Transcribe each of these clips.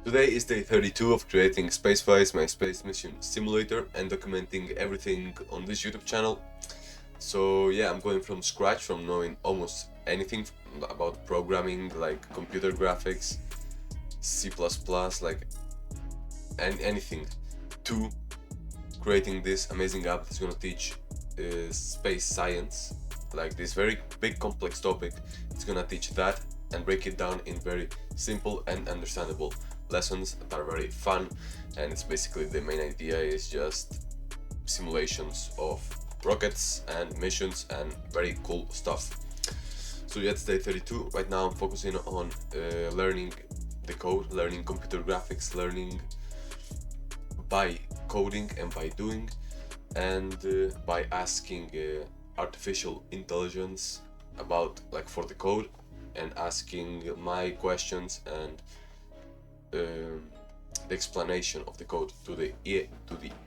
Today is day 32 of creating SpaceWise, my space mission simulator, and documenting everything on this YouTube channel. So yeah, I'm going from scratch, from knowing almost anything about programming, like computer graphics, C++, like anything, to creating this amazing app that's gonna teach space science, like this very big complex topic. It's gonna teach that and break it down in very simple and understandable lessons that are very fun. And it's basically, the main idea is just simulations of rockets and missions and very cool stuff. So yeah, it's day 32. Right now I'm focusing on learning the code, learning computer graphics, learning by coding and by doing, and by asking artificial intelligence about, like, for the code, and asking my questions and the explanation of the code to the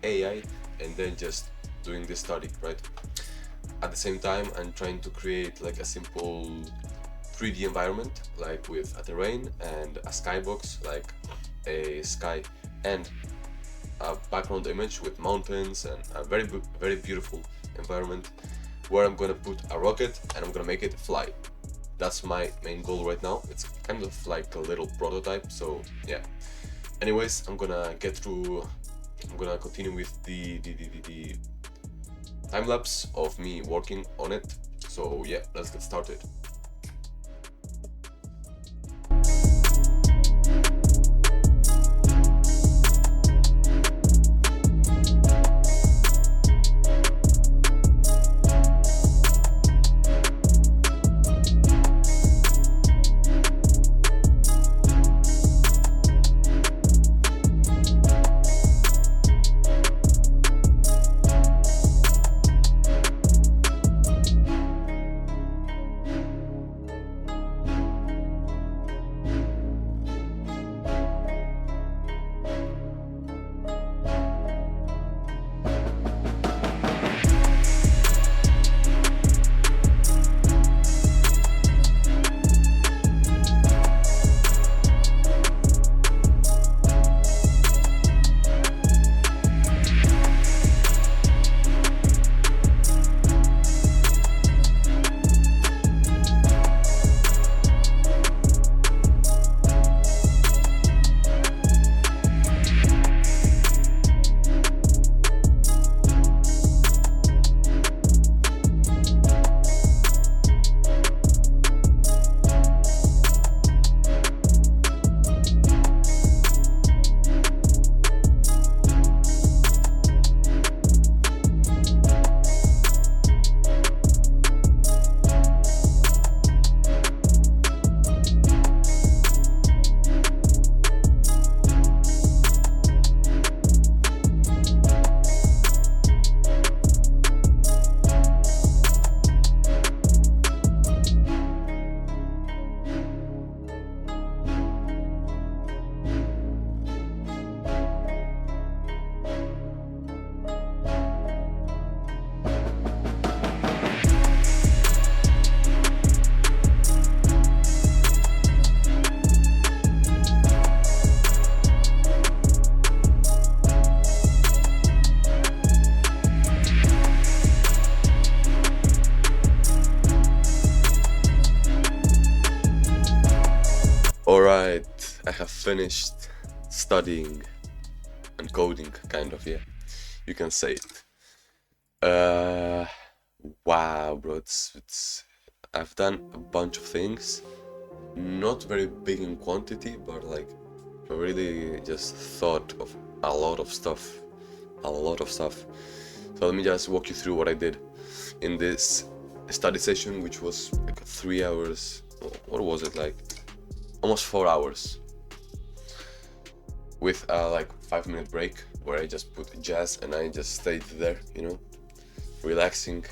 AI, and then just doing the study, right? At the same time, I'm trying to create like a simple 3D environment, like with a terrain and a skybox, like a sky and a background image with mountains and a very beautiful environment, where I'm gonna put a rocket and I'm gonna make it fly. That's my main goal right now. It's kind of like a little prototype, so yeah. Anyways, I'm gonna continue with the time lapse of me working on it. So yeah, let's get started. Alright, I have finished studying and coding, kind of, yeah. You can say it. Wow, bro, it's I've done a bunch of things, not very big in quantity, but like I really just thought of a lot of stuff, a lot of stuff. So let me just walk you through what I did in this study session, which was like 3 hours. What was it, like almost 4 hours, with a like 5-minute break where I just put jazz and I just stayed there, relaxing,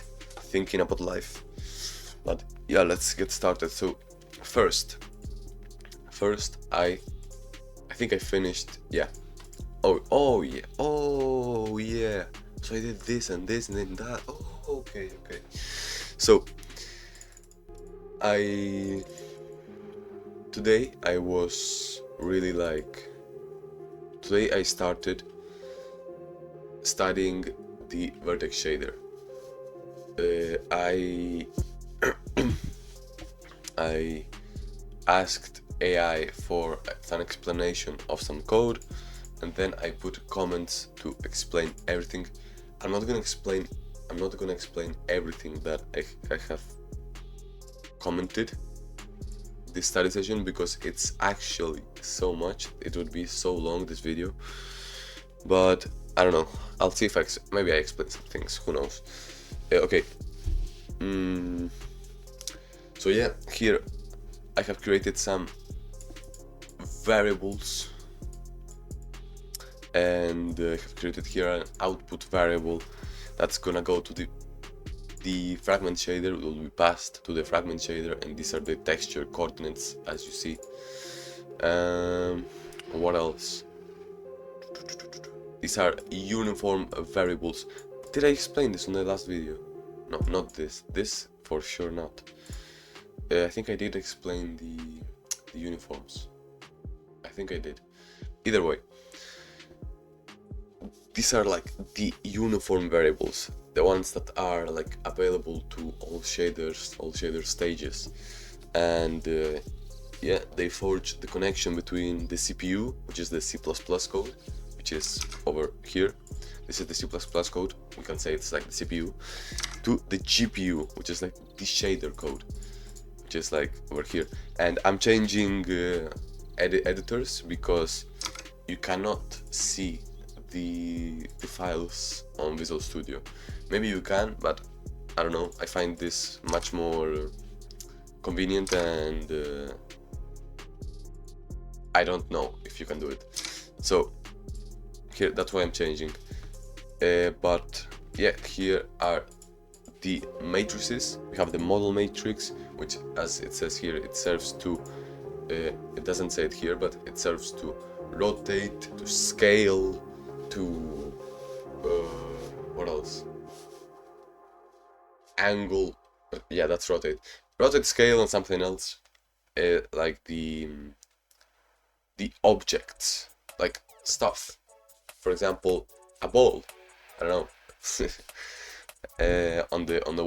thinking about life. But yeah, let's get started. So first I think I finished, yeah. Oh yeah. So I did this and this and then that. Oh, okay. So today I was really like today I started studying the vertex shader. I I asked AI for an explanation of some code, and then I put comments to explain everything. I'm not gonna explain everything that I have commented this study session, because it's actually so much. It would be so long, this video, but I don't know. I'll see if maybe I explain some things, who knows. Okay. So yeah, here I have created some variables, and I have created here an output variable that's gonna go to the fragment shader. Will be passed to the fragment shader, and these are the texture coordinates, as you see. What else? These are uniform variables. Did I explain this on the last video? No, not this. This for sure not. I think I did explain the uniforms. I think I did. Either way, these are like the uniform variables, the ones that are like available to all shader stages, and yeah, they forge the connection between the CPU, which is the C++ code, which is over here. This is the C++ code. We can say it's like the CPU, to the GPU, which is like the shader code, which is like over here. And I'm changing editors because you cannot see the files on Visual Studio. Maybe you can, but I don't know. I find this much more convenient, and I don't know if you can do it. So here, that's why I'm changing. But yeah, here are the matrices. We have the model matrix, which, as it says here, it serves to it doesn't say it here, but it serves to rotate, to scale, to what else? Angle. Yeah, that's rotate, scale, and something else, like the objects, like stuff. For example, a ball. I don't know. On the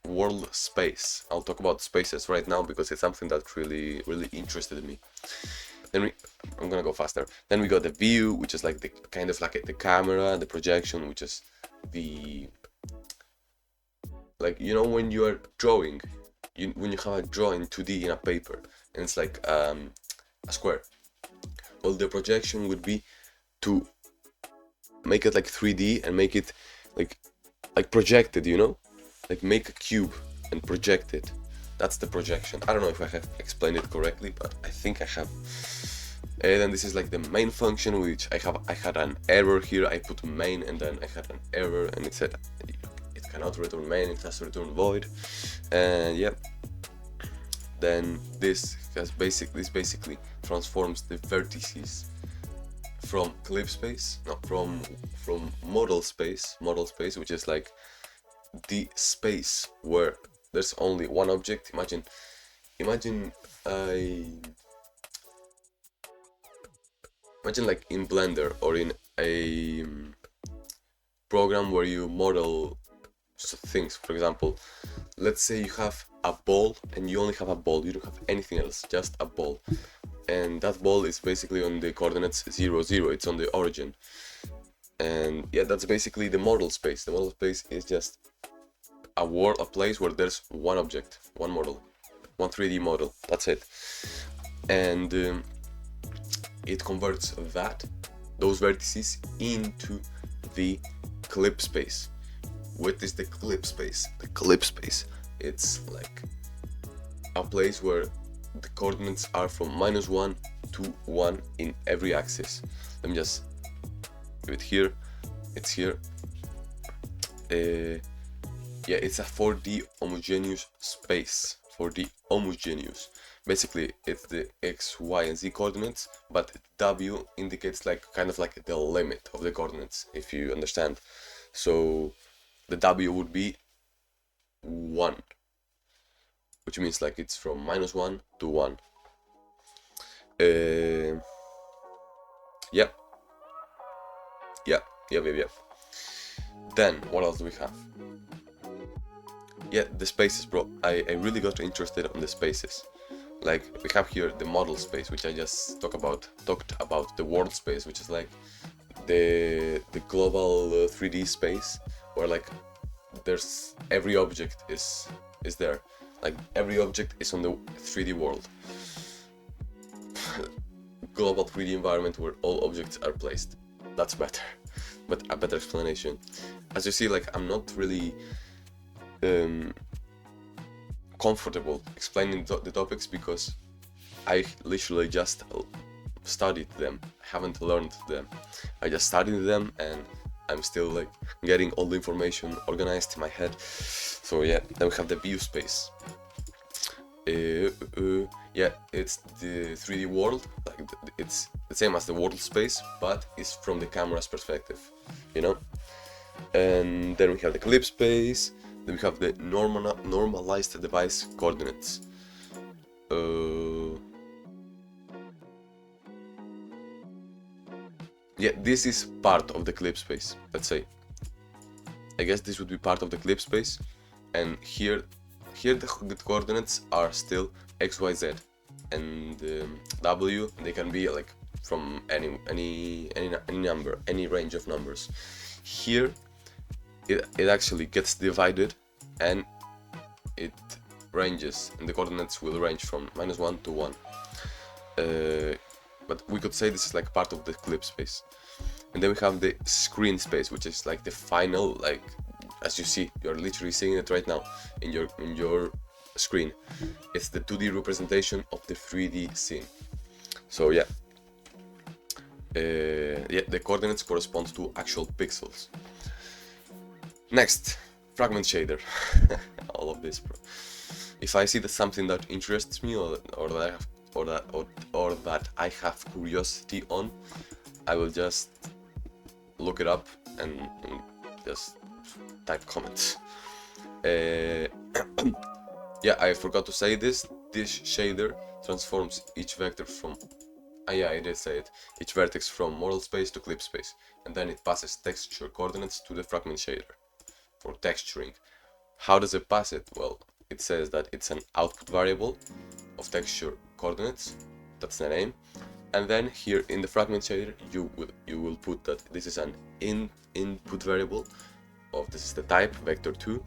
world space. I'll talk about spaces right now because it's something that really interested me. Then I'm gonna go faster. Then we got the view, which is like the kind of like the camera, the projection, which is the, like, you know, when you are drawing, when you have a drawing 2D in a paper, and it's like a square. Well, the projection would be to make it like 3D and make it like projected, you know, like make a cube and project it. That's the projection. I don't know if I have explained it correctly, but I think I have. And then this is like the main function, which I had an error here. I put main, and then I had an error, and it said it cannot return main, it has to return void. And yeah, then this basically transforms the vertices from clip space, no, from model space, which is like the space where there's only one object. Imagine like in Blender or in a program where you model things. For example, let's say you have a ball and you only have a ball, you don't have anything else, just a ball. And that ball is basically on the coordinates 0, 0, it's on the origin. And yeah, that's basically the model space. The model space is just a place where there's one object, one model, one 3D model, that's it. And it converts those vertices into the clip space. What is the clip space? The clip space, it's like a place where the coordinates are from -1 to 1 in every axis. Let me just give it here. It's here. Yeah, it's a 4D homogeneous space. 4D homogeneous. Basically, it's the x, y, and z coordinates, but W indicates like kind of like the limit of the coordinates, if you understand. So the W would be 1, which means like it's from -1 to 1. Yeah, Yeah, yeah. Then what else do we have? Yeah, the spaces, bro. I really got interested on the spaces. Like we have here the model space, which I just talked about the world space, which is like the global 3D space where like there's every object is there, like every object is on the 3D world, global 3D environment where all objects are placed. That's better, but a better explanation. As you see, like I'm not really comfortable explaining the topics because I literally just studied them. I haven't learned them. I just studied them and I'm still like getting all the information organized in my head. So yeah, then we have the view space. Yeah, it's the 3D world. Like it's the same as the world space, but it's from the camera's perspective, you know. And then we have the clip space. Then we have the normalized device coordinates. Yeah, this is part of the clip space, let's say. I guess this would be part of the clip space, and here the coordinates are still x, y, z, and w. They can be like from any number, any range of numbers. Here, it actually gets divided, and it ranges, and the coordinates will range from -1 to 1. But we could say this is like part of the clip space. And then we have the screen space, which is like the final, like as you see, you're literally seeing it right now in your screen. It's the 2D representation of the 3D scene. So yeah, the coordinates correspond to actual pixels. Next, fragment shader. All of this, bro. If I see that something that interests me or that I have curiosity on, I will just look it up and just type comments. Yeah, I forgot to say this. This shader transforms each vector from yeah, I did say it. Each vertex from model space to clip space, and then it passes texture coordinates to the fragment shader for texturing. How does it pass it? Well, it says that it's an output variable of texture coordinates. That's the name. And then here in the fragment shader, you will put that this is an input variable of, this is the type vector2,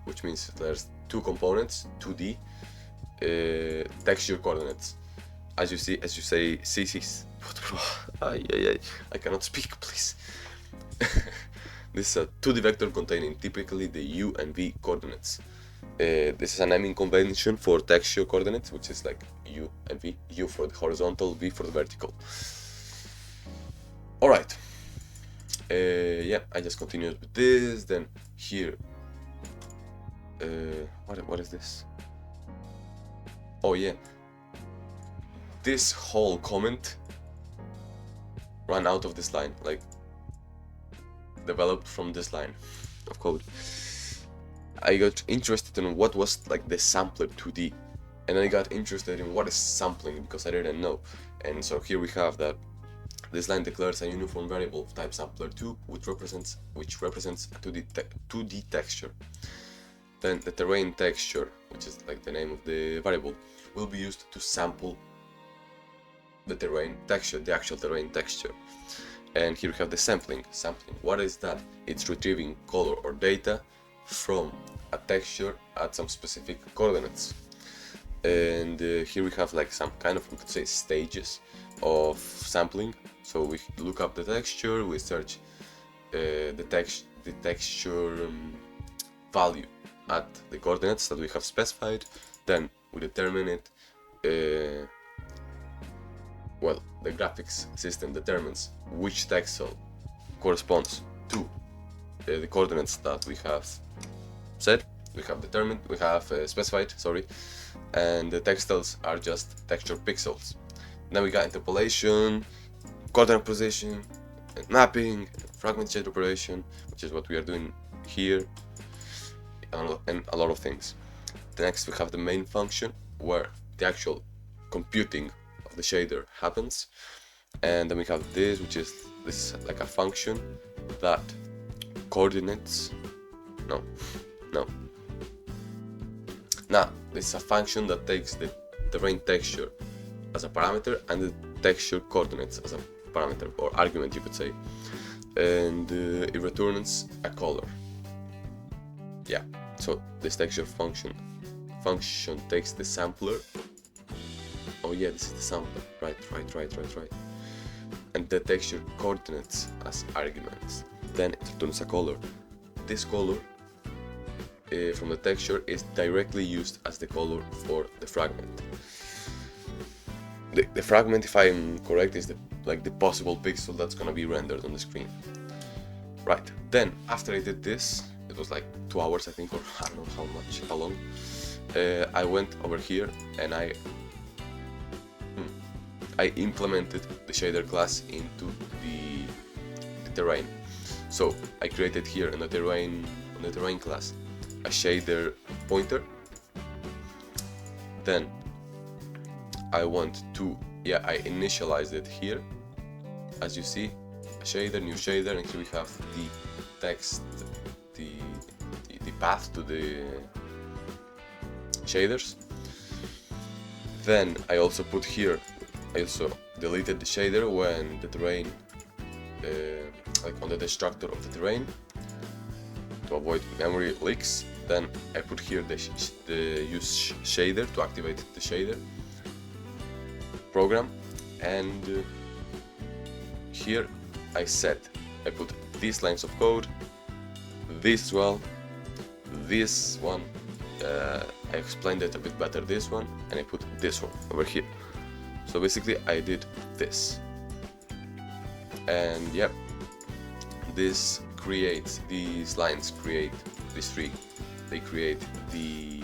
which means there's two components, 2D texture coordinates. As you say, CCs. I cannot speak, please. This is a 2D vector containing typically the U and V coordinates. This is a naming convention for texture coordinates, which is like U and V. U for the horizontal, V for the vertical. Alright. Yeah, I just continued with this. Then here. What is this? Oh yeah. This whole comment ran out of this line, like developed from this line of code. I got interested in what was like the sampler 2D, and I got interested in what is sampling because I didn't know. And so here we have that this line declares a uniform variable of type sampler2, which represents a 2D texture. Then the terrain texture, which is like the name of the variable, will be used to sample the terrain texture, the actual terrain texture. And here we have the sampling. What is that? It's retrieving color or data from a texture at some specific coordinates. And here we have like some kind of, we could say, stages of sampling. So we look up the texture, we search the texture value at the coordinates that we have specified. Then we determine it. Well, the graphics system determines which texel corresponds to the coordinates that we have specified, and the texels are just texture pixels. Then we got interpolation, coordinate position, and mapping, and fragment shader operation, which is what we are doing here, and a lot of things. Next we have the main function, where the actual computing of the shader happens, And then we have this, which is like a function that coordinates. No. Now, this is a function that takes the terrain texture as a parameter and the texture coordinates as a parameter or argument, you could say, and it returns a color. Yeah, so this texture function takes the sampler. Oh yeah, this is the sampler. Right. And the texture coordinates as arguments. Then it returns a color. This color from the texture is directly used as the color for the fragment. The fragment, if I'm correct, is the possible pixel that's gonna be rendered on the screen. Right, then after I did this, it was like 2 hours I think, or I don't know how long, I went over here and I implemented the shader class into the terrain. So I created here in the terrain class a shader pointer. Then I I initialized it here, as you see, a shader, new shader, and here we have the text, the path to the shaders. Then I also put here, I also deleted the shader when the terrain, like on the destructor of the terrain, to avoid memory leaks. Then I put here the use shader to activate the shader program, and here I put these lines of code, this as well, this one, I explained it a bit better, this one, and I put this one over here. So basically I did this, and yep, these lines create these three, they create the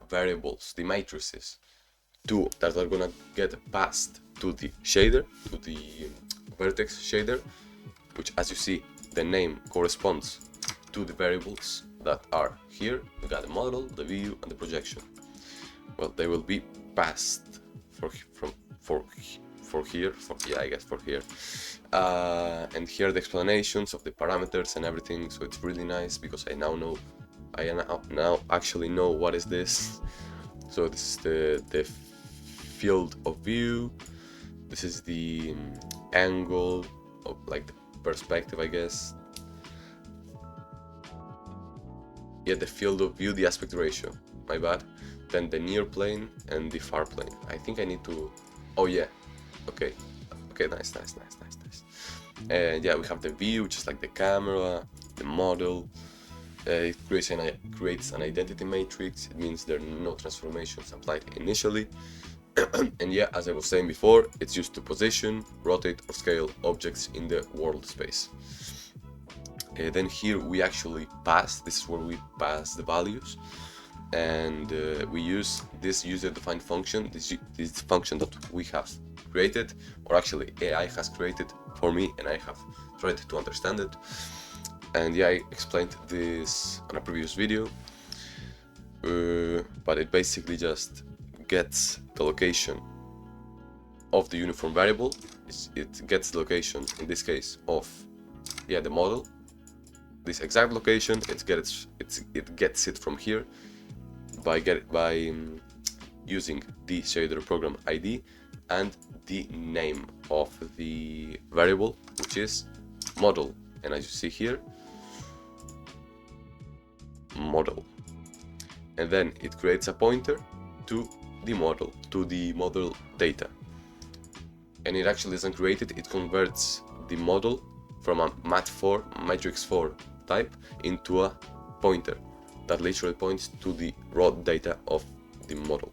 variables, the matrices that are gonna get passed to the shader, to the vertex shader, which, as you see, the name corresponds to the variables that are here. We got the model, the view, and the projection. Well, they will be passed for here, and here the explanations of the parameters and everything. So it's really nice because I now actually know what is this. So this is the field of view. This is the angle of, like, the perspective, I guess. Yeah, the field of view, the aspect ratio, my bad. Then the near plane and the far plane. I think I need to, oh yeah, okay, nice. And yeah, we have the view, which is like the camera, the model. It creates an identity matrix. It means there are no transformations applied initially. And yeah, as I was saying before, it's used to position, rotate, or scale objects in the world space. Then here we actually pass, this is where we pass the values, and we use this user-defined function, this function that we have created, or actually AI has created for me, and I have tried to understand it. And yeah, I explained this on a previous video, but it basically just gets the location of the uniform variable. It gets the location, in this case, of the model, this exact location. It gets it from here by using the shader program ID and the name of the variable, which is model, and as you see here, model. And then it creates a pointer to the model data, and it actually doesn't create it, it converts the model from a matrix 4 type into a pointer that literally points to the raw data of the model.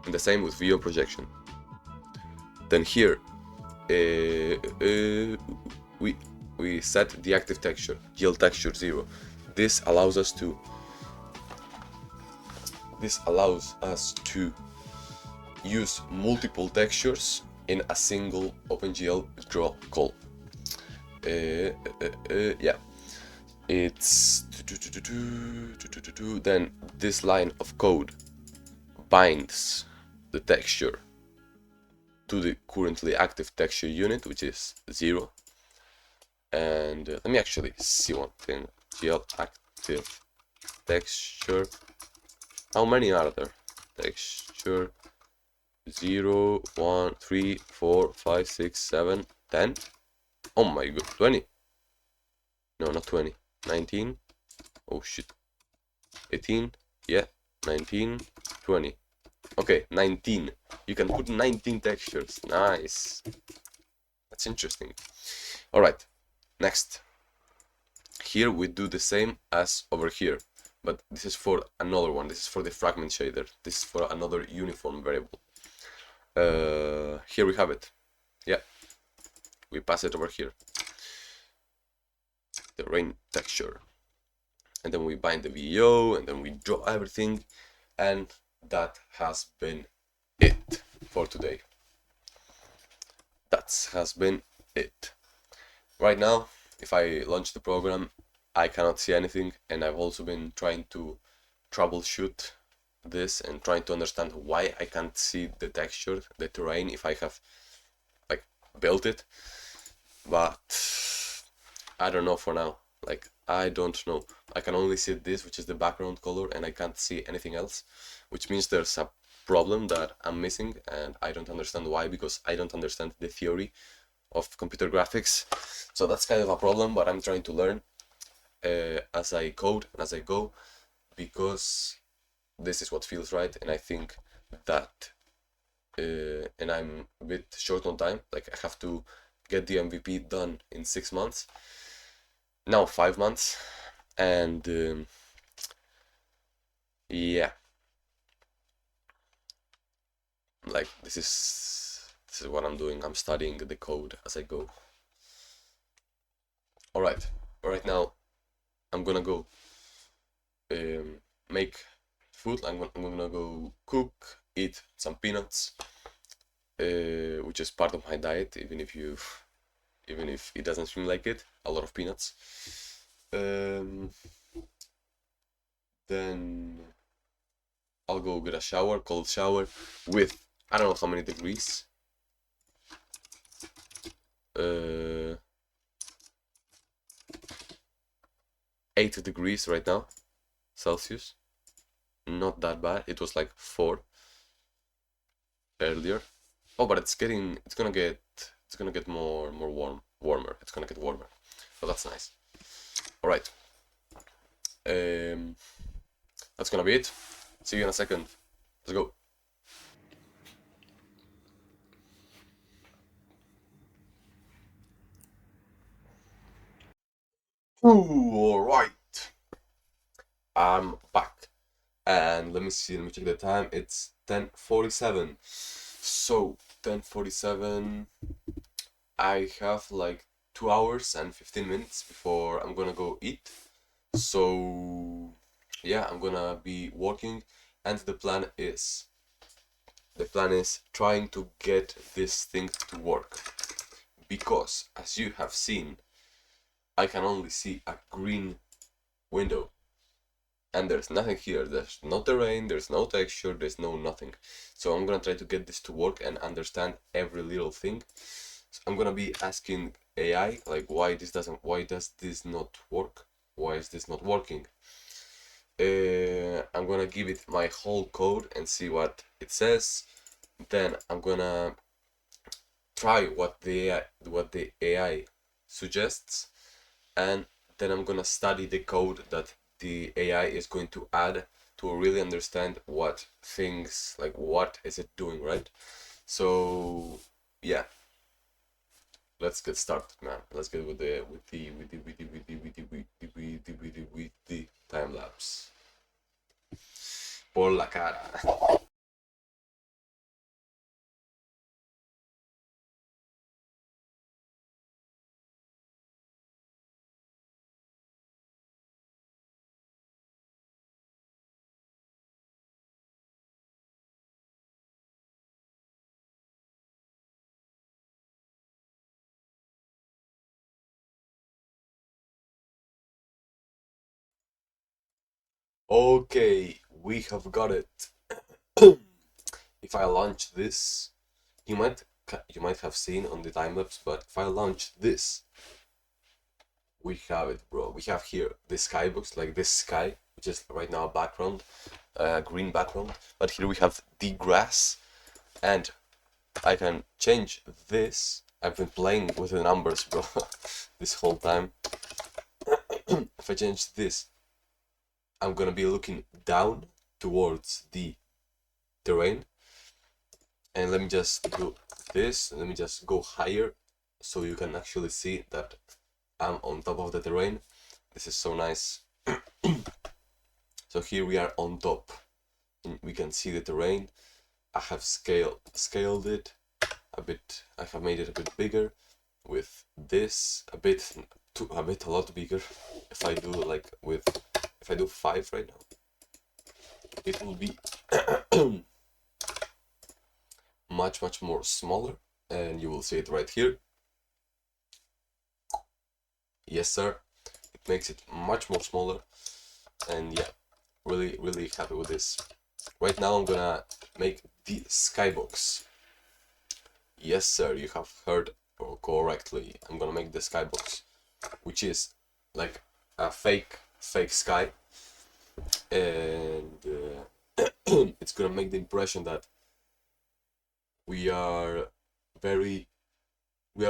And the same with view and projection. Then here we set the active texture, yield texture 0. This allows us to use multiple textures in a single OpenGL draw call. Yeah, it's then this line of code binds the texture to the currently active texture unit, which is 0. And let me actually see one thing. GL active texture. How many are there? Texture 0, 1, 3, 4, 5, 6, 7, 10. Oh my god, 20. No, not 20. 19. Oh shit. 18. Yeah, 19, 20. Okay, 19. You can put 19 textures. Nice. That's interesting. Alright, next. Here we do the same as over here, but this is for another one. This is for the fragment shader. This is for another uniform variable. Here we have it. Yeah, we pass it over here. The rain texture. And then we bind the VO, and then we draw everything, and that has been it for today. That has been it. Right now, if I launch the program, I cannot see anything, and I've also been trying to troubleshoot this and trying to understand why I can't see the texture, the terrain, if I have like built it, but I don't know for now. Like, I don't know. I can only see this, which is the background color, and I can't see anything else, which means there's a problem that I'm missing, and I don't understand why, because I don't understand the theory of computer graphics. So that's kind of a problem, but I'm trying to learn as I code and as I go, because this is what feels right, and I think that and I'm a bit short on time. Like, I have to get the MVP done in 6 months, now 5 months, and yeah, like this is what I'm doing. I'm studying the code as I go. All right now I'm gonna go make food. I'm gonna go cook, eat some peanuts, which is part of my diet, even if it doesn't seem like it. A lot of peanuts. Then I'll go get a shower, cold shower, with I don't know how many degrees. 8 degrees right now, Celsius. Not that bad. It was like 4 earlier. Oh, but it's gonna get warmer. It's gonna get warmer. So that's nice. All right. That's gonna be it. See you in a second. Let's go. All right. I'm back, and let me see. Let me check the time. It's 10:47. So 10:47. I have like 2 hours and 15 minutes before I'm gonna go eat. So yeah, I'm gonna be working, and the plan is trying to get this thing to work, because as you have seen, I can only see a green window, and there's nothing here. There's no terrain, there's no texture, there's no nothing. So I'm gonna try to get this to work and understand every little thing. So I'm gonna be asking AI, like, why does this not work? Why is this not working? I'm gonna give it my whole code and see what it says. Then I'm gonna try what the AI suggests, and then I'm gonna study the code that the AI is going to add to really understand what things, like, what is it doing, right? So yeah, let's get started, man. Let's get with the time lapse. Por la cara. Okay, we have got it. if I launch this, you might have seen on the time lapse, but if I launch this, we have it, bro. We have here the skybox, like this sky, which is right now a background, green background. But here we have the grass, and I can change this. I've been playing with the numbers, bro, this whole time. If I change this, I'm gonna be looking down towards the terrain. And let me just do this. Let me just go higher so you can actually see that I'm on top of the terrain. This is so nice. So here we are on top. And we can see the terrain. I have scaled it a bit. I have made it a bit bigger with this, a lot bigger. If I do if I do 5 right now, it will be much more smaller, and you will see it right here. Yes sir, it makes it much more smaller, and yeah, really happy with this. Right now I'm gonna make the skybox. Yes sir, you have heard correctly. I'm gonna make the skybox, which is like a fake sky, and it's gonna make the impression that we are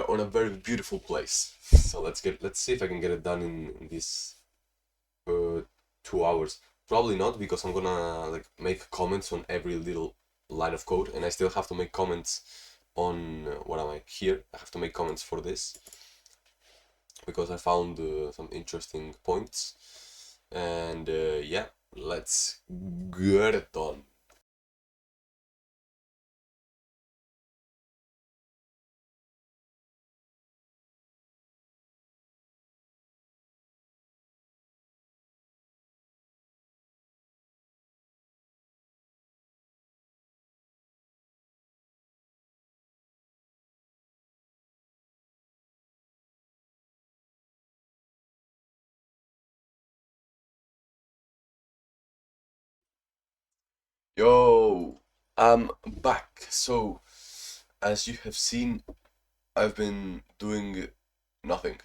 on a very beautiful place. So let's see if I can get it done in this 2 hours. Probably not, because I'm gonna like make comments on every little line of code, and I still have to make comments on what am I here. I have to make comments for this because I found some interesting points, and yeah, let's get it done. Yo, I'm back. So, as you have seen, I've been doing nothing.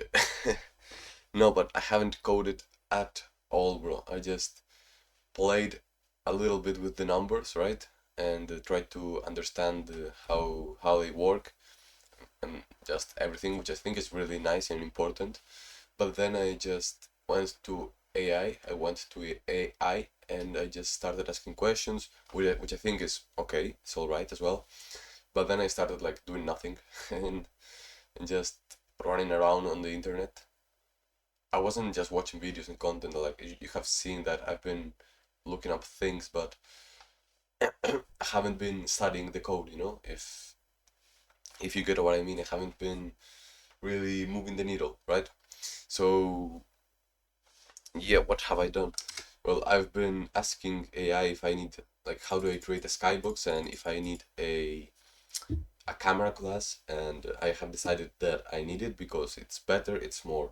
No, but I haven't coded at all, bro. I just played a little bit with the numbers, right? And tried to understand how they work and just everything, which I think is really nice and important. But then I just went to AI. I went to AI and I just started asking questions, which I think is okay. It's all right as well. But then I started like doing nothing and just running around on the internet. I wasn't just watching videos and content. Like you have seen that I've been looking up things, but I haven't been studying the code. If you get what I mean. I haven't been really moving the needle, right? So yeah, what have I done? Well, I've been asking AI if I need, like, how do I create a skybox, and if I need a camera class, and I have decided that I need it because it's better, it's more,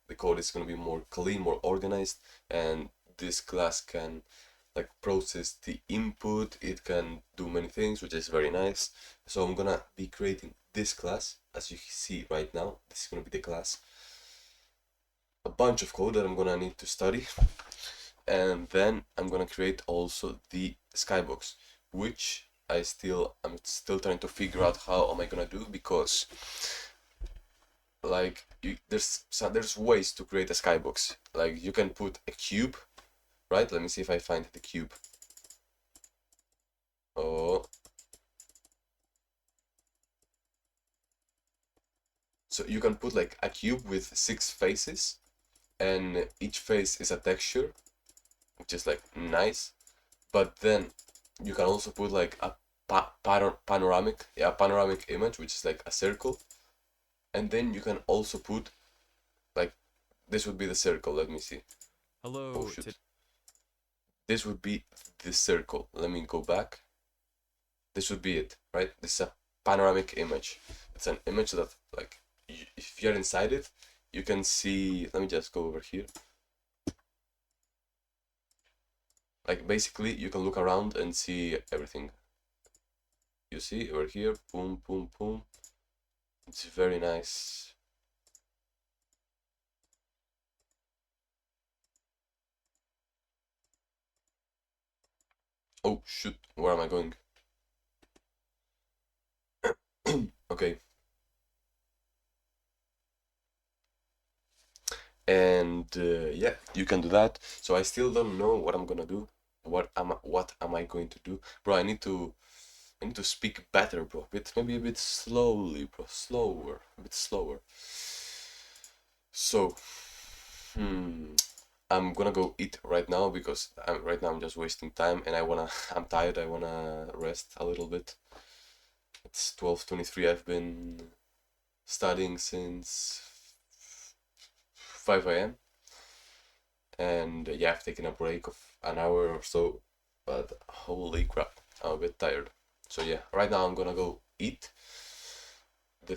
the code is going to be more clean, more organized, and this class can like process the input, it can do many things, which is very nice. So I'm gonna be creating this class, as you see right now. This is gonna be the class. A bunch of code that I'm gonna need to study, and then I'm gonna create also the skybox, which I'm still trying to figure out how am I gonna do, because like there's ways to create a skybox. Like you can put a cube, right? Let me see if I find the cube. Oh, so you can put like a cube with 6 faces, and each face is a texture, which is like nice. But then you can also put like a panoramic image, which is like a circle. And then you can also put like, this would be the circle. Let me see. Hello. Oh shoot. This would be the circle. Let me go back. This would be it, right? This is a panoramic image. It's an image that, like, if you're inside it, you can see. Let me just go over here. Like, basically, you can look around and see everything. You see over here, boom, boom, boom. It's very nice. Oh shoot, where am I going? Okay. And yeah, you can do that. So I still don't know what I'm gonna do. What am I going to do, bro? I need to speak better, bro. Maybe a bit slowly, bro. Slower, a bit slower. So, hmm, I'm gonna go eat right now because right now I'm just wasting time and I'm tired. I wanna rest a little bit. It's 12:23. I've been studying since 5 a.m. and yeah, I've taken a break of an hour or so, but holy crap, I'm a bit tired. So yeah, right now I'm gonna go eat the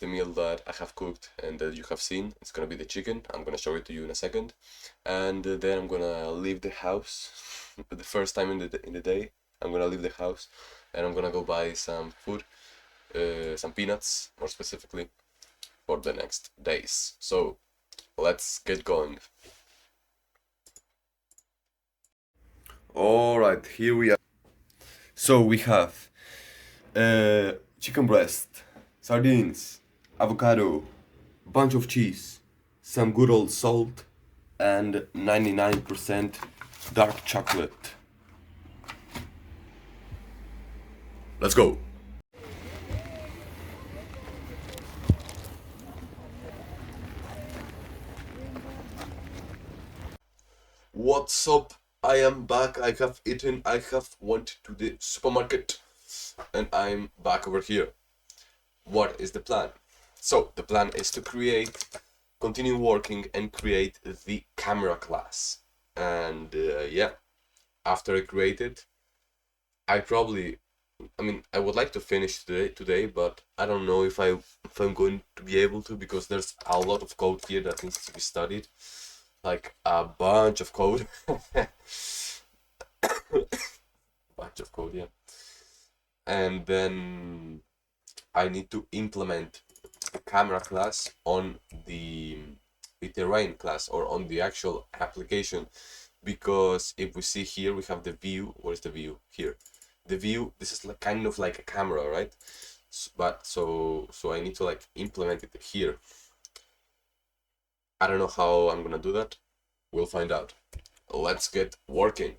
meal that I have cooked and that you have seen. It's gonna be the chicken. I'm gonna show it to you in a second, and then I'm gonna leave the house. The first time in the day, I'm gonna leave the house, and I'm gonna go buy some food, some peanuts, more specifically, for the next days. So let's get going. All right, here we are. So we have chicken breast, sardines, avocado, bunch of cheese, some good old salt, and 99% dark chocolate. Let's go. What's up? I am back. I have eaten. I have went to the supermarket, and I'm back over here. What is the plan? So the plan is to continue working and create the camera class. And yeah, after I create it, I probably, I mean, I would like to finish today, but I don't know if I'm going to be able to because there's a lot of code here that needs to be studied, like a bunch of code, bunch of code, yeah. And then I need to implement the camera class on the terrain class or on the actual application, because if we see here we have the view. Where's the view? Here, the view. This is like kind of like a camera, right? But so I need to like implement it here. I don't know how I'm gonna do that. We'll find out. Let's get working.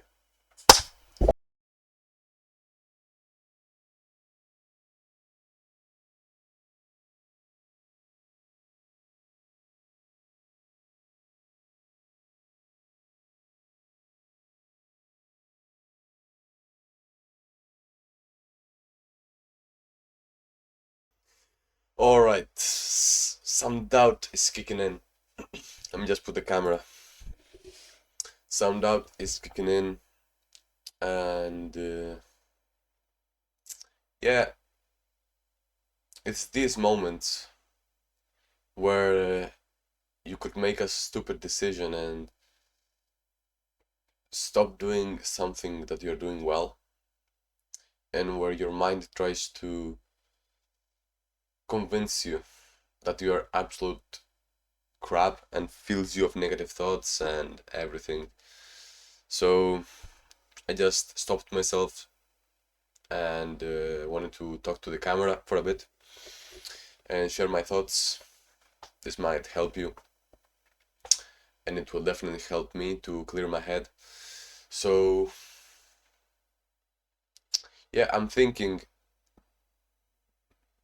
All right, some doubt is kicking in. Let me just put the camera. Some doubt is kicking in, and yeah, it's these moments where you could make a stupid decision and stop doing something that you're doing well, and where your mind tries to convince you that you are absolute crap and fills you of negative thoughts and everything. So I just stopped myself and wanted to talk to the camera for a bit and share my thoughts. This might help you, and it will definitely help me to clear my head. So yeah, I'm thinking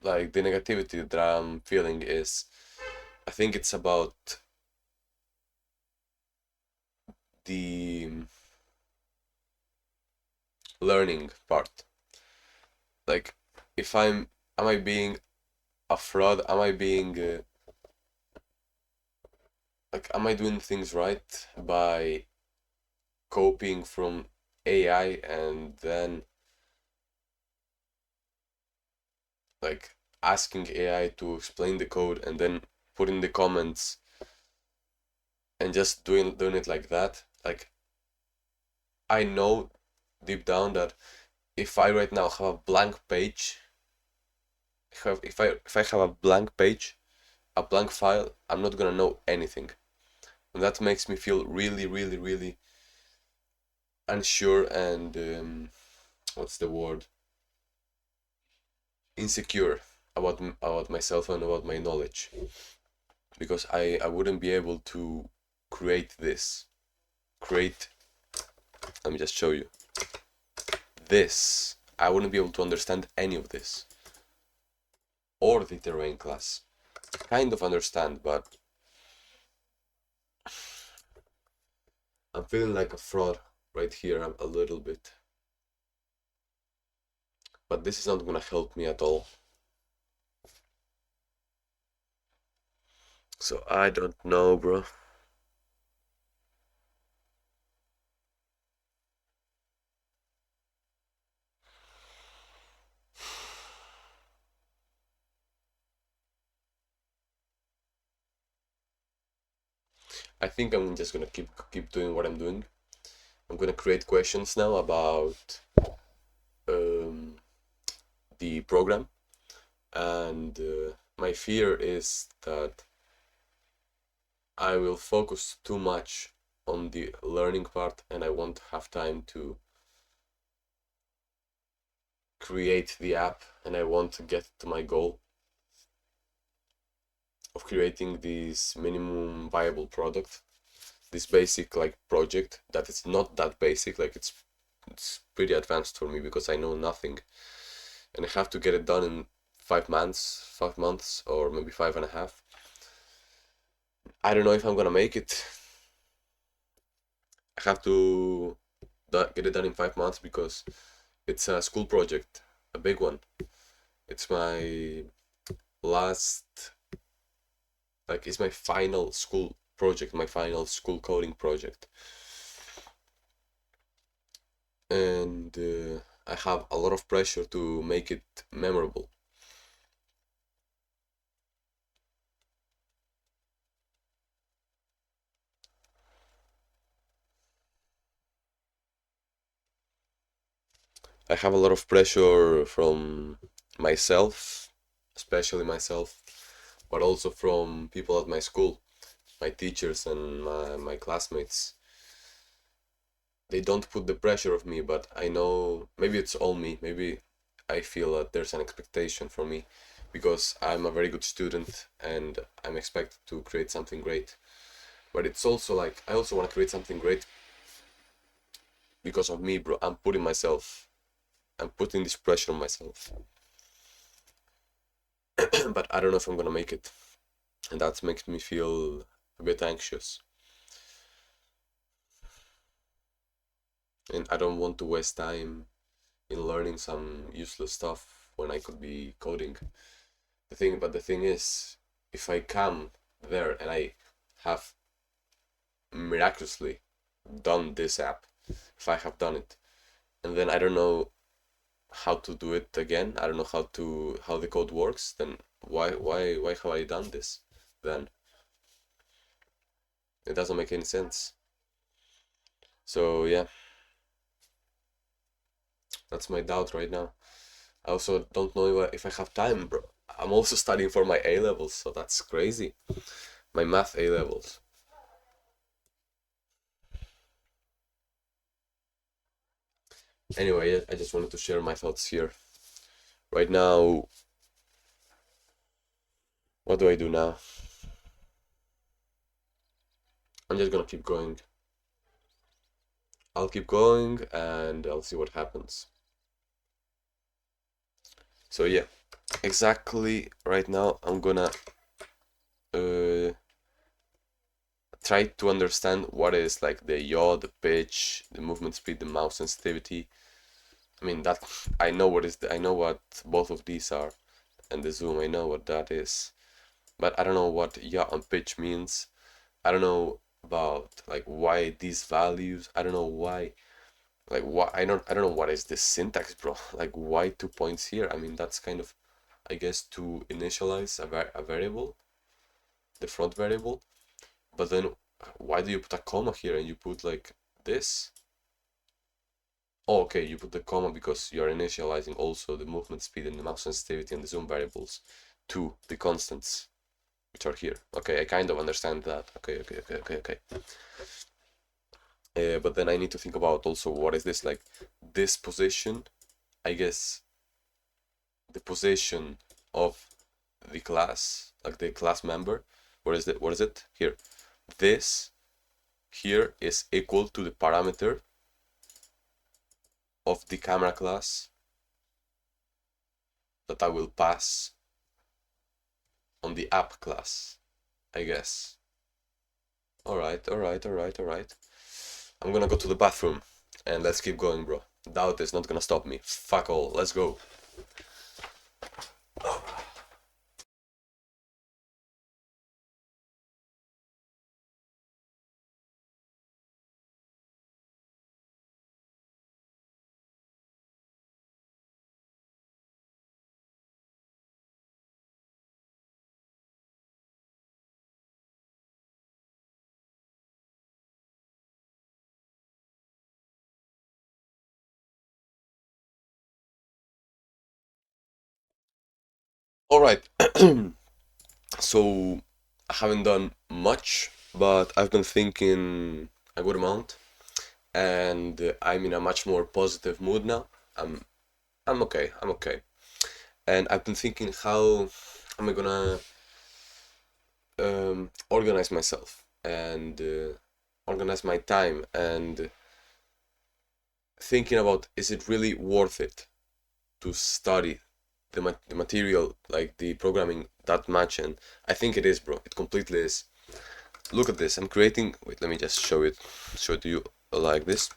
like the negativity that I'm feeling is, I think it's about the learning part. Like, if am I being a fraud? Am I being like, am I doing things right by copying from AI and then like asking AI to explain the code and then put in the comments and just doing it like that? Like, I know deep down that if I right now have a blank page, if I have a blank page, a blank file, I'm not gonna know anything. And that makes me feel really, really, really unsure and what's the word? Insecure about myself and about my knowledge, because I wouldn't be able to create this. Create. Let me just show you. This. I wouldn't be able to understand any of this. Or the terrain class. Kind of understand, but I'm feeling like a fraud right here a little bit. But this is not gonna help me at all. So I don't know, bro. I think I'm just gonna keep doing what I'm doing. I'm gonna create questions now about um, the program, and my fear is that I will focus too much on the learning part and I won't have time to create the app, and I want to get to my goal of creating this minimum viable product, this basic like project that is not that basic, like it's pretty advanced for me because I know nothing, and I have to get it done in 5 months or maybe 5.5. I don't know if I'm gonna make it. I have to get it done in 5 months because it's a school project, a big one. It's my last, like, it's my final school project, my final school coding project. And I have a lot of pressure to make it memorable. I have a lot of pressure from myself, especially myself, but also from people at my school, my teachers and my classmates. They don't put the pressure of me, but I know maybe it's all me. Maybe I feel that there's an expectation from me because I'm a very good student and I'm expected to create something great. But it's also like I also want to create something great because of me, bro. I'm putting this pressure on myself. But I don't know if I'm gonna make it. And that makes me feel a bit anxious. And I don't want to waste time in learning some useless stuff when I could be coding. But the thing is, if I come there and I have miraculously done this app, if I have done it, and then I don't know how to do it again, I don't know how the code works, then why have I done this? Then it doesn't make any sense. So yeah, that's my doubt right now. I also don't know if I have time, bro. I'm also studying for my A levels, so that's crazy. My math A levels. Anyway, I just wanted to share my thoughts here. Right now, what do I do now? I'm just gonna keep going. I'll keep going and I'll see what happens. So yeah, exactly right now I'm gonna uh, try to understand what is like the yaw, the pitch, the movement speed, the mouse sensitivity. I mean that I know I know what both of these are, and the zoom I know what that is, but I don't know what yaw and pitch means. I don't know about like why these values. I don't know why. Like what I don't know what is this syntax, bro. Like why 2 points here? I mean that's kind of, I guess, to initialize a variable, the front variable. But then why do you put a comma here and you put like this? Oh, okay, you put the comma because you're initializing also the movement speed and the mouse sensitivity and the zoom variables to the constants which are here. Okay, I kind of understand that. Okay. But then I need to think about also what is this, like this position, I guess the position of the class, like the class member. What is it? What is it? Here. This here is equal to the parameter of the camera class that I will pass on the app class, I guess. Alright. I'm gonna go to the bathroom and let's keep going, bro. Doubt is not gonna stop me. Fuck all. Let's go. Alright. So I haven't done much, but I've been thinking a good amount, and I'm in a much more positive mood now. I'm okay. I'm okay. And I've been thinking, how am I gonna organize myself and organize my time, and thinking about, is it really worth it to study the material, like the programming, that much? And I think it is, bro. It completely is. Look at this. I'm creating. Wait, let me just show it to you like this.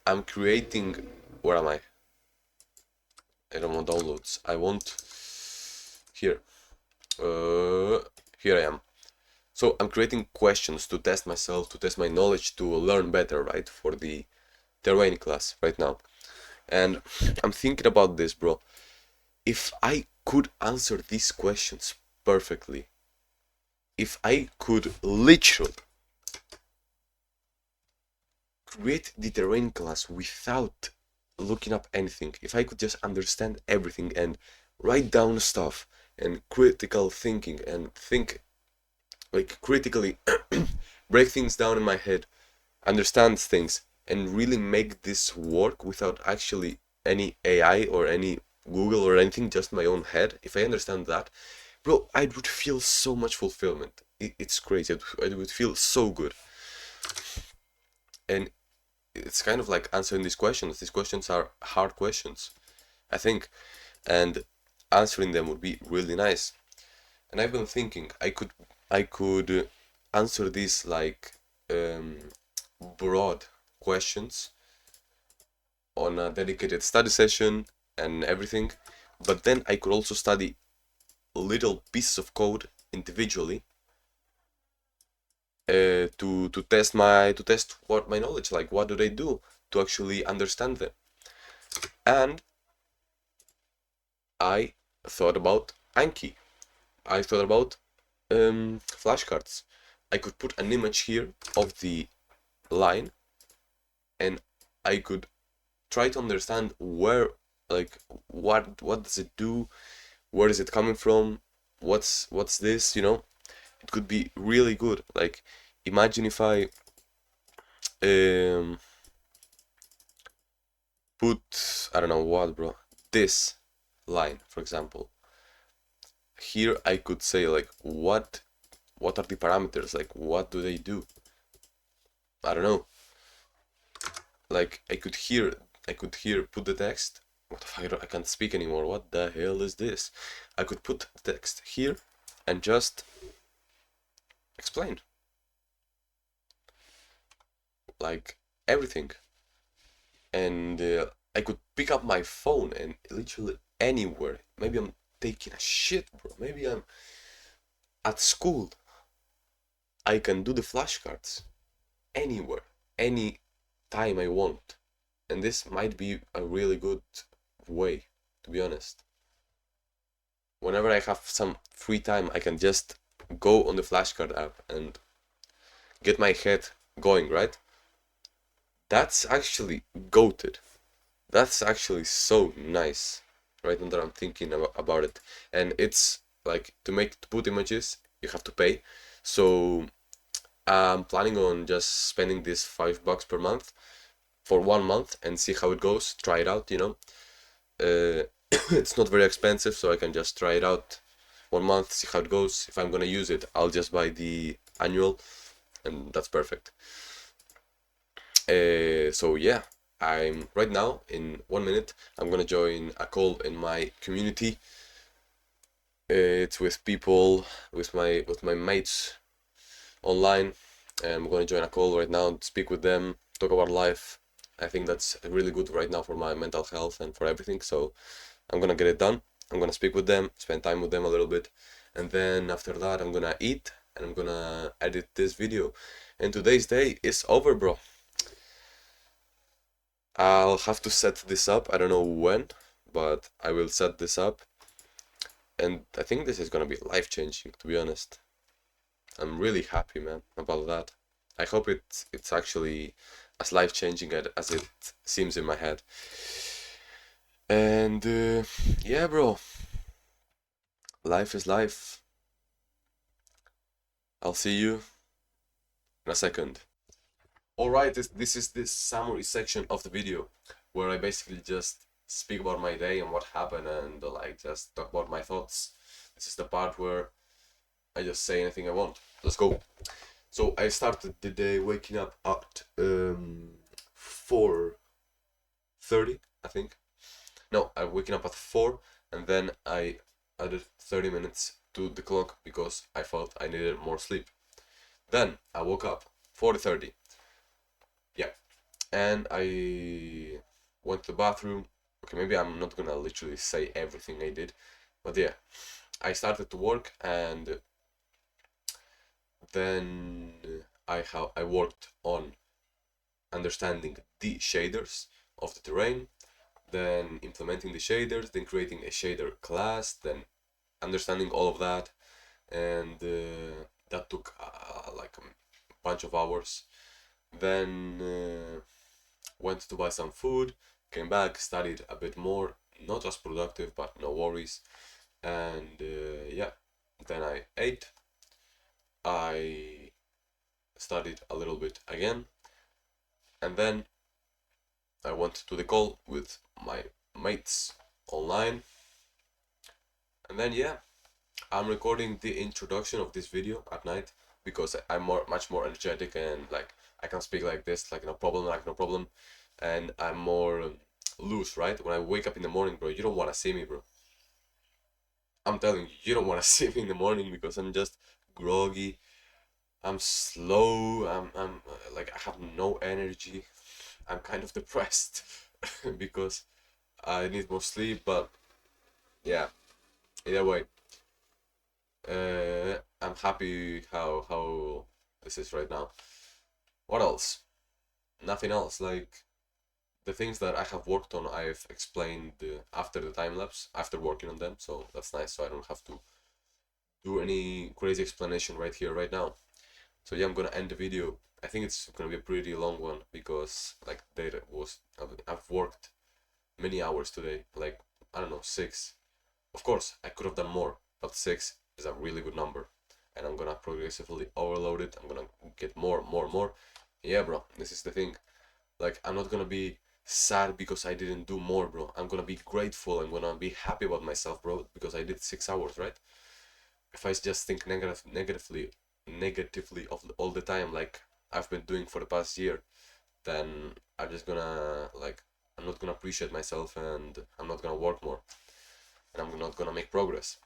I'm creating. Where am I? I don't want downloads. I want here. Here I am. So I'm creating questions to test myself, to test my knowledge, to learn better, right? For the terrain class right now. And I'm thinking about this, bro. If I could answer these questions perfectly, if I could literally create the terrain class without looking up anything, if I could just understand everything and write down stuff and critical thinking and think like critically, break things down in my head, understand things, and really make this work without actually any AI or any Google or anything, just my own head. If I understand that, bro, I would feel so much fulfillment. It's crazy. I would feel so good. And it's kind of like answering these questions. These questions are hard questions, I think, and answering them would be really nice. And I've been thinking I could answer these like um, broad questions on a dedicated study session and everything, but then I could also study little pieces of code individually to test what my knowledge, like what do they do, to actually understand them. And I thought about Anki. I thought about flashcards. I could put an image here of the line, and I could try to understand where, like, what does it do, where is it coming from, what's this, it could be really good. Like, imagine if I um put, I don't know what, bro, this line, for example. Here I could say, like, what are the parameters, like what do they do? I don't know. Like, I could here put the text. What the fuck, I can't speak anymore. What the hell is this? I could put the text here and just explain, like, everything. And I could pick up my phone and literally anywhere. Maybe I'm taking a shit, bro. Maybe I'm at school. I can do the flashcards anywhere, any time I want. And this might be a really good way, to be honest. Whenever I have some free time, I can just go on the flashcard app and get my head going, right? That's actually goated. That's actually so nice. Right now that I'm thinking about it, and it's like to put images, you have to pay. So I'm planning on just spending this $5 per month for 1 month and see how it goes. Try it out, you know. It's not very expensive, so I can just try it out 1 month, see how it goes. If I'm gonna use it, I'll just buy the annual, and that's perfect. So yeah, I'm right now in 1 minute. I'm gonna join a call in my community. It's with people, with my mates online, and I'm gonna join a call right now, speak with them, talk about life. I think that's really good right now for my mental health and for everything. So I'm gonna get it done. I'm gonna speak with them, spend time with them a little bit, and then after that I'm gonna eat and I'm gonna edit this video. And today's day is over, bro. I'll have to set this up. I don't know when, but I will set this up. And I think this is gonna be life-changing, to be honest. I'm really happy, man, about that. I hope it's actually as life-changing as it seems in my head. And yeah, bro, life is life. I'll see you in a second. Alright, this is the summary section of the video where I basically just speak about my day and what happened and like just talk about my thoughts. This is the part where I just say anything I want. Let's go. So I started the day waking up at 4:30, I think. No, I'm waking up at 4 and then I added 30 minutes to the clock because I felt I needed more sleep. Then I woke up 4:30. Yeah, and I went to the bathroom. Okay, maybe I'm not gonna literally say everything I did, but yeah, I started to work and then I worked on understanding the shaders of the terrain, then implementing the shaders, then creating a shader class, then understanding all of that, and that took like a bunch of hours. Then went to buy some food, came back, studied a bit more, not as productive, but no worries. And yeah, then I ate, I studied a little bit again, and then I went to the call with my mates online. And then yeah, I'm recording the introduction of this video at night because I'm much more energetic and like I can speak like this, like no problem, and I'm more loose, right? When I wake up in the morning, bro, you don't want to see me, bro. I'm telling you, you don't want to see me in the morning because I'm just groggy. I'm slow. I'm like I have no energy. I'm kind of depressed because I need more sleep. But yeah, either way, I'm happy how this is right now. What else? Nothing else. Like the things that I have worked on, I've explained after the time lapse, after working on them. So that's nice. So I don't have to do any crazy explanation right here, right now. So yeah, I'm gonna end the video. I think it's gonna be a pretty long one because like I've worked many hours today, like I don't know, 6. Of course, I could have done more, but 6 is a really good number, and I'm gonna progressively overload it. I'm gonna get more. Yeah, bro, this is the thing. Like I'm not gonna be sad because I didn't do more, bro. I'm gonna be grateful. I'm gonna be happy about myself, bro, because I did 6 hours, right? If I just think negatively of all the time, like I've been doing for the past year, then I'm just gonna like I'm not gonna appreciate myself and I'm not gonna work more and I'm not gonna make progress.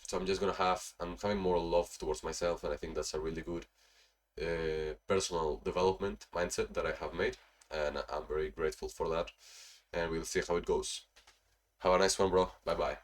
So I'm having more love towards myself, and I think that's a really good personal development mindset that I have made, and I'm very grateful for that. And we'll see how it goes. Have a nice one, bro. Bye bye.